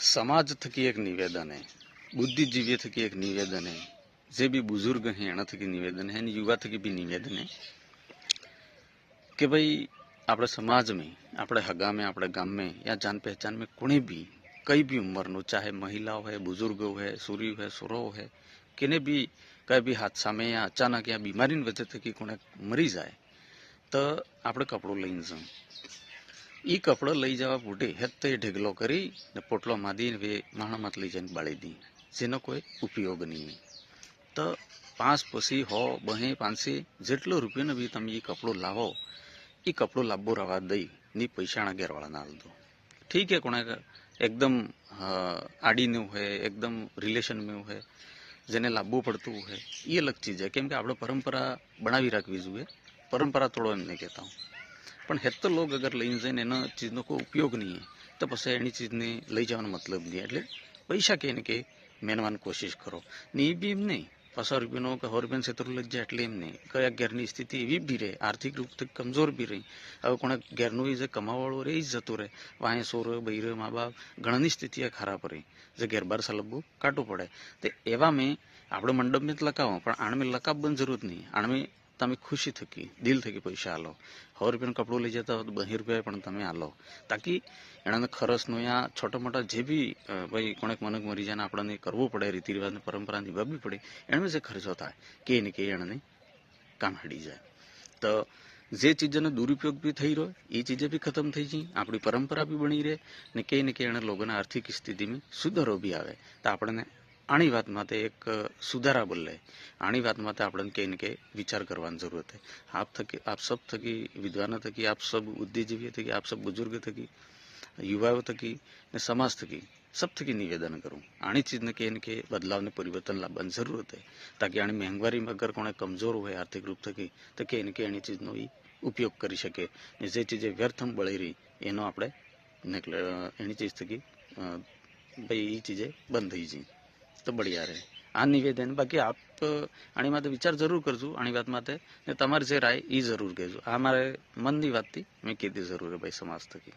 समाज थकी एक निवेदन है, बुद्धिजीवी थकी एक निवेदन है, जे भी बुजुर्ग हैं एना थकी निवेदन है, युवा थकी भी निवेदन है कि भाई આપણે समाज में, આપણે हगा में, આપણે गाम में या जान पहचान में कोई भी कई भी उम्र नो, चाहे महिलाओं है, बुजुर्गो है, सूरी है, सुरो है, किने भी कई भी हादसा में या अचानक या बीमारी वजह थकी कोने मरी जाए तो આપણે કપડું લઈને જાઉં એ કપડો લઈ જવા પૂટે હેતે ઢેગલો કરી ને પોટલો માદીને માણામાં લઈ જઈને બાળી દી, જેનો કોઈ ઉપયોગ નહીં. તો 5 પછી 100 2 500 જેટલો રૂપિયાનો બી તમે એ કપડો લાવો, એ કપડો લાવવો રવા દઈ ની પૈસાના ઘેરવાળાને આલ દો. ठीक है, कोने एकदम आड़ी નું है, एकदम रिलेशन में है, જેને લાવવું પડતું હોય એ અલગ ચીજ છે. કેમ કે આપણે પરંપરા બનાવી રાખવી જોઈએ, परंपरा तोड़ो एम नहीं कहता हूँ. पण हेत तो लोग अगर लई जाए एना चीजनो कोई उपयोग नहीं है तो पछी एनी चीज ने लई जवानो मतलब नहीं. एटले पैसा के के मेनवानी कोशिश करो ने ई बी एम नहीं 50 रुपयानो के 100 रुपयानो क्षेत्र लई जाए एटले एम नहीं. कया घेरनी स्थिति एवी भी रहे, आर्थिक रूप से कमजोर भी रही. हवे कोणे घेरनो जे कमावाळो रही जतो रहे, वाहे सोर बहिरे माँ बाप घणी स्थिति खराब रही, जे घेर बार सलबू काटू पड़े. तो एवा में आपणे मंडप में लकावो, पण आण में लकावવાની जरूरत नहीं. आण में તમે ખુશી થકી દિલ થકી પૈસા આલો. 100 રૂપિયાનું કપડું લઈ જતા હોય તો 2 રૂપિયા પણ તમે આલો, તાકી એના ખર્ચનો યા છોટા મોટા જે બી ભાઈ કોણેક મનક મરી જાય આપણને કરવું પડે, રીતિ રિવાજને પરંપરા નિભાવવી પડે, એમાં જે ખર્ચો થાય કે ને કે એને કામ હડી જાય. તો જે ચીજનો દુરુપયોગ બી થઈ રહ્યો એ ચીજે બી ખતમ થઈ જાય, આપણી પરંપરા બી બની રહે ને કે એને લોકોના આર્થિક સ્થિતિમાં સુધારો બી આવે. તો આપણને आनी बात माते एक सुधारा बोले, आनी बात माते आपन के इनके विचार करवानी जरूरत है. आप सब थकी विद्वान थकी, आप सब बुद्धिजीवी थकी, आप सब बुजुर्ग थकी, युवाओं थकी ने समाज थकी सब थकी निवेदन करूँ, आनी चीज ने के इनके बदलाव ने परिवर्तन लाभवानी जरूरत है. ताकि आनी महंगाई में अगर कोने कमजोर हो आर्थिक रूप थकी तो के इनके एनी चीज नो उपयोग करी सके. जे चीजे व्यर्थम बळी रही एनो आपणे एनी चीज थकी भाई ये चीजें बंद थी जाए तो बढ़िया रहे. आ निवेदन. बाकी आप आनी माते विचार जरूर करजो, आनी बात माते ने तमारी जे राय ई जरूर कहेजो. आ मारे मननी वात थी मैं कीधी जरूर है भाई समाज थकी.